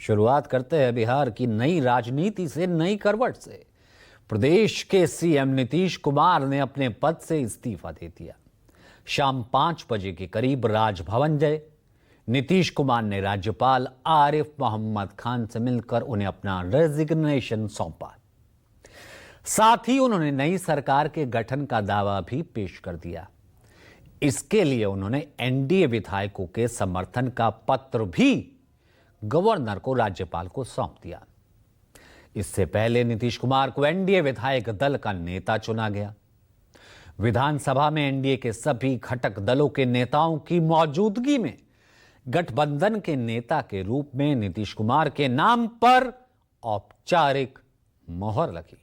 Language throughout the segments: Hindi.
शुरुआत करते हैं बिहार की नई राजनीति से, नई करवट से। प्रदेश के सीएम नीतीश कुमार ने अपने पद से इस्तीफा दे दिया। शाम 5 बजे के करीब राजभवन गए। नीतीश कुमार ने राज्यपाल आरिफ मोहम्मद खान से मिलकर उन्हें अपना रेजिग्नेशन सौंपा। साथ ही उन्होंने नई सरकार के गठन का दावा भी पेश कर दिया। इसके लिए उन्होंने एनडीए विधायकों के समर्थन का पत्र भी गवर्नर को, राज्यपाल को सौंप दिया। इससे पहले नीतीश कुमार को एनडीए विधायक दल का नेता चुना गया। विधानसभा में एनडीए के सभी घटक दलों के नेताओं की मौजूदगी में गठबंधन के नेता के रूप में नीतीश कुमार के नाम पर औपचारिक मोहर लगी।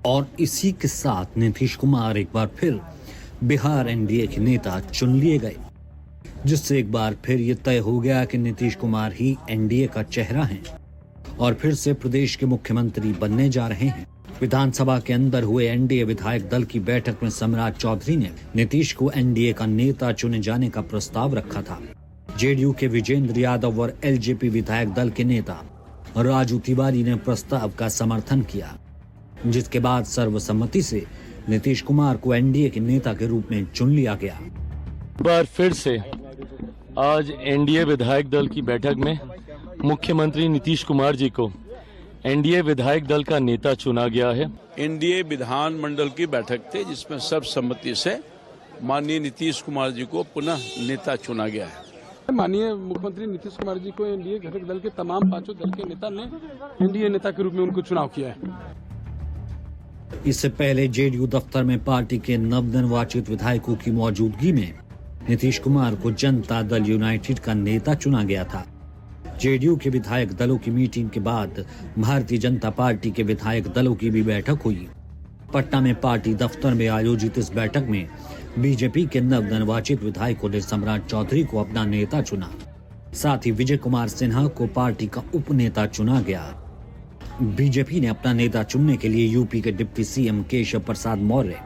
और इसी के साथ नीतीश कुमार एक बार फिर बिहार एनडीए के नेता चुन लिए गए, जिससे एक बार फिर यह तय हो गया कि नीतीश कुमार ही एनडीए का चेहरा हैं और फिर से प्रदेश के मुख्यमंत्री बनने जा रहे हैं। विधानसभा के अंदर हुए एनडीए विधायक दल की बैठक में सम्राट चौधरी ने नीतीश को एनडीए का नेता चुने जाने का प्रस्ताव रखा था। जेडीयू के विजेंद्र यादव और एलजेपी विधायक दल के नेता राजू तिवारी ने प्रस्ताव का समर्थन किया, जिसके बाद सर्वसम्मति से नीतीश कुमार को एनडीए के नेता के रूप में चुन लिया गया। बार फिर से आज एनडीए विधायक दल की बैठक में मुख्यमंत्री नीतीश कुमार जी को एनडीए विधायक दल का नेता चुना गया है। एनडीए विधानमंडल की बैठक थी, जिसमें सर्वसम्मति से माननीय नीतीश कुमार जी को पुनः नेता चुना गया है। माननीय मुख्यमंत्री नीतीश कुमार जी को एनडीए घटक दल के तमाम 5 दल के नेता ने एनडीए नेता के रूप में उनको चुनाव किया है। इससे पहले जेडीयू दफ्तर में पार्टी के नवनिर्वाचित विधायकों की मौजूदगी में नीतीश कुमार को जनता दल यूनाइटेड का नेता चुना गया था। जेडीयू के विधायक दलों की मीटिंग के बाद भारतीय जनता पार्टी के विधायक दलों की भी बैठक हुई। पटना में पार्टी दफ्तर में आयोजित इस बैठक में बीजेपी के नवनिर्वाचित विधायकों ने सम्राट चौधरी को अपना नेता चुना। साथ ही विजय कुमार सिन्हा को पार्टी का उपनेता चुना गया। बीजेपी ने अपना नेता चुनने के लिए यूपी के डिप्टी सीएम केशव प्रसाद मौर्य,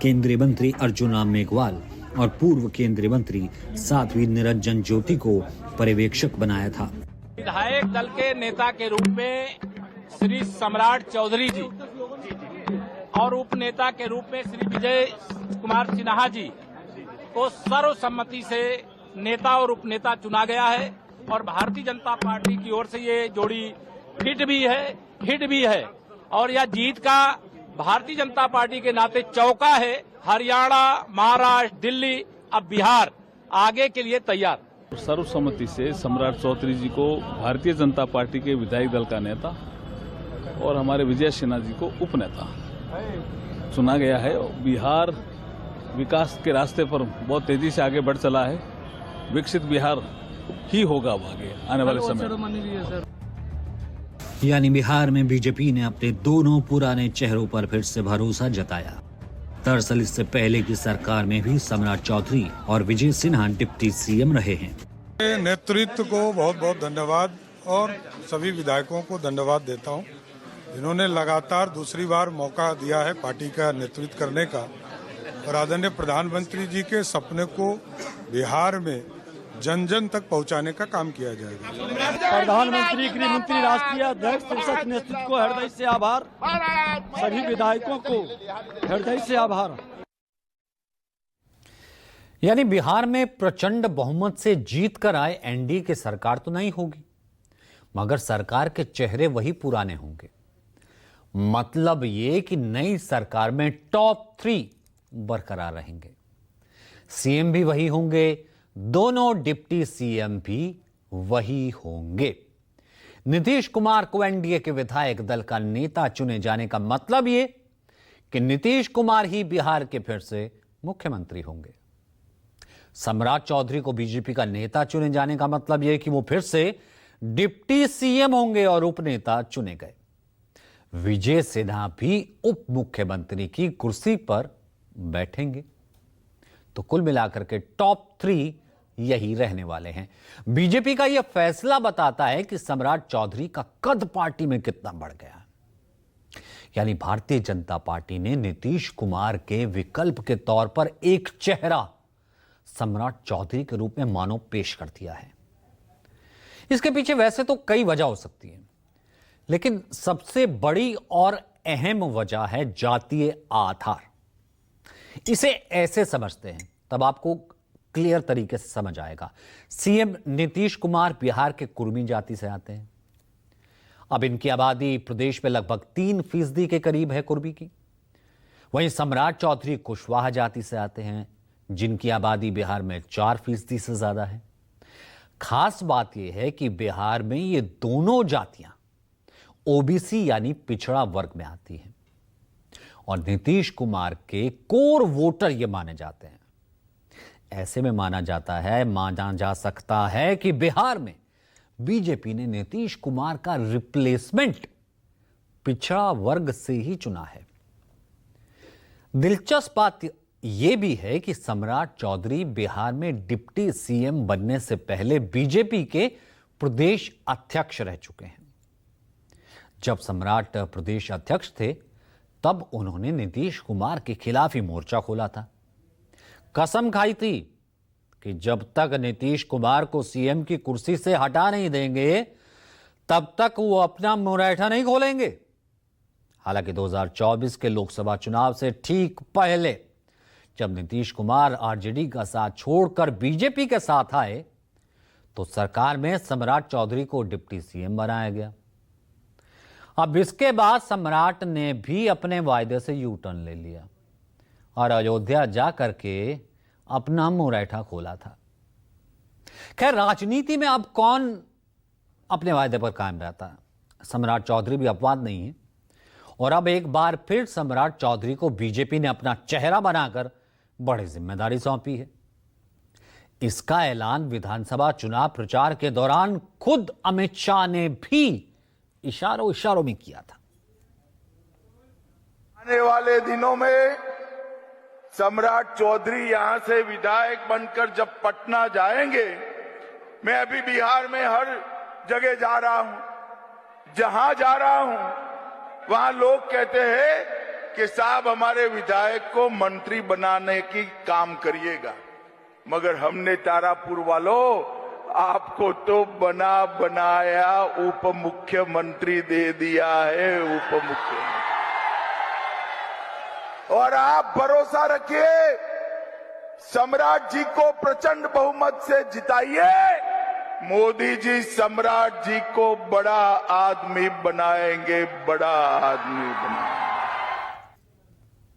केंद्रीय मंत्री अर्जुन राम मेघवाल और पूर्व केंद्रीय मंत्री साध्वी निरंजन ज्योति को पर्यवेक्षक बनाया था। विधायक दल के नेता के रूप में श्री सम्राट चौधरी जी और उपनेता के रूप में श्री विजय कुमार सिन्हा जी को सर्वसम्मति से नेता और उपनेता चुना गया है। और भारतीय जनता पार्टी की ओर से ये जोड़ी हिट भी है और यह जीत का भारतीय जनता पार्टी के नाते चौका है। हरियाणा, महाराष्ट्र, दिल्ली, अब बिहार आगे के लिए तैयार। सर्वसम्मति से सम्राट चौधरी जी को भारतीय जनता पार्टी के विधायक दल का नेता और हमारे विजय सिन्हा जी को उपनेता चुना गया है। बिहार विकास के रास्ते पर बहुत तेजी से आगे बढ़ चला है। विकसित बिहार ही होगा आगे आने वाले समय। यानी बिहार में बीजेपी ने अपने दोनों पुराने चेहरों पर फिर से भरोसा जताया। दरअसल इससे पहले की सरकार में भी सम्राट चौधरी और विजय सिन्हा डिप्टी सीएम रहे हैं। नेतृत्व को बहुत बहुत धन्यवाद और सभी विधायकों को धन्यवाद देता हूं, जिन्होंने लगातार दूसरी बार मौका दिया है पार्टी का नेतृत्व करने का। और आदरणीय प्रधानमंत्री जी के सपने को बिहार में जन जन तक पहुंचाने का काम किया जाएगा। प्रधानमंत्री, गृह मंत्री, राष्ट्रीय अध्यक्ष, शीर्षक नेतृत्व को हृदय से आभार। सभी विधायकों को हृदय से आभार। यानी बिहार में प्रचंड बहुमत से जीत कर आए एनडीए की सरकार तो नहीं होगी, मगर सरकार के चेहरे वही पुराने होंगे। मतलब ये कि नई सरकार में टॉप 3 बरकरार रहेंगे। सीएम भी वही होंगे, दोनों डिप्टी सीएम भी वही होंगे। नीतीश कुमार को एनडीए के विधायक दल का नेता चुने जाने का मतलब ये कि नीतीश कुमार ही बिहार के फिर से मुख्यमंत्री होंगे। सम्राट चौधरी को बीजेपी का नेता चुने जाने का मतलब यह कि वो फिर से डिप्टी सीएम होंगे और उपनेता चुने गए। विजय सिन्हा भी उप मुख्यमंत्री की कुर्सी पर बैठेंगे। तो कुल मिलाकर के टॉप 3 यही रहने वाले हैं। बीजेपी का यह फैसला बताता है कि सम्राट चौधरी का कद पार्टी में कितना बढ़ गया। यानी भारतीय जनता पार्टी ने नीतीश कुमार के विकल्प के तौर पर एक चेहरा सम्राट चौधरी के रूप में मानो पेश कर दिया है। इसके पीछे वैसे तो कई वजह हो सकती है, लेकिन सबसे बड़ी और अहम वजह है जातीय आधार। इसे ऐसे समझते हैं, तब आपको क्लियर तरीके से समझ आएगा। सीएम नीतीश कुमार बिहार के कुर्मी जाति से आते हैं। अब इनकी आबादी प्रदेश में लगभग 3% के करीब है कुर्मी की। वहीं सम्राट चौधरी कुशवाहा जाति से आते हैं, जिनकी आबादी बिहार में 4% से ज्यादा है। खास बात यह है कि बिहार में ये दोनों जातियां ओबीसी यानी पिछड़ा वर्ग में आती हैं और नीतीश कुमार के कोर वोटर ये माने जाते हैं। ऐसे में माना जा सकता है कि बिहार में बीजेपी ने नीतीश कुमार का रिप्लेसमेंट पिछड़ा वर्ग से ही चुना है। दिलचस्प बात यह भी है कि सम्राट चौधरी बिहार में डिप्टी सीएम बनने से पहले बीजेपी के प्रदेश अध्यक्ष रह चुके हैं। जब सम्राट प्रदेश अध्यक्ष थे तब उन्होंने नीतीश कुमार के खिलाफ ही मोर्चा खोला था। कसम खाई थी कि जब तक नीतीश कुमार को सीएम की कुर्सी से हटा नहीं देंगे तब तक वो अपना मुरैठा नहीं खोलेंगे। हालांकि 2024 के लोकसभा चुनाव से ठीक पहले जब नीतीश कुमार आरजेडी का साथ छोड़कर बीजेपी के साथ आए तो सरकार में सम्राट चौधरी को डिप्टी सीएम बनाया गया। अब इसके बाद सम्राट ने भी अपने वायदे से यू टर्न ले लिया और अयोध्या जाकर के अपना मुरैठा खोला था। खैर, राजनीति में अब कौन अपने वायदे पर कायम रहता है? सम्राट चौधरी भी अपवाद नहीं है और अब एक बार फिर सम्राट चौधरी को बीजेपी ने अपना चेहरा बनाकर बड़ी जिम्मेदारी सौंपी है। इसका ऐलान विधानसभा चुनाव प्रचार के दौरान खुद अमित शाह ने भी इशारों में किया था। आने वाले दिनों में सम्राट चौधरी यहां से विधायक बनकर जब पटना जाएंगे, मैं अभी बिहार में हर जगह जा रहा हूं, जहां जा रहा हूं वहां लोग कहते हैं कि साहब हमारे विधायक को मंत्री बनाने की काम करिएगा, मगर हमने तारापुर वालों आपको तो बना बनाया उप मुख्यमंत्री दे दिया है, उप मुख्यमंत्री। और आप भरोसा रखिए, सम्राट जी को प्रचंड बहुमत से जिताइए, मोदी जी सम्राट जी को बड़ा आदमी बनाएंगे, बड़ा आदमी बनाएंगे।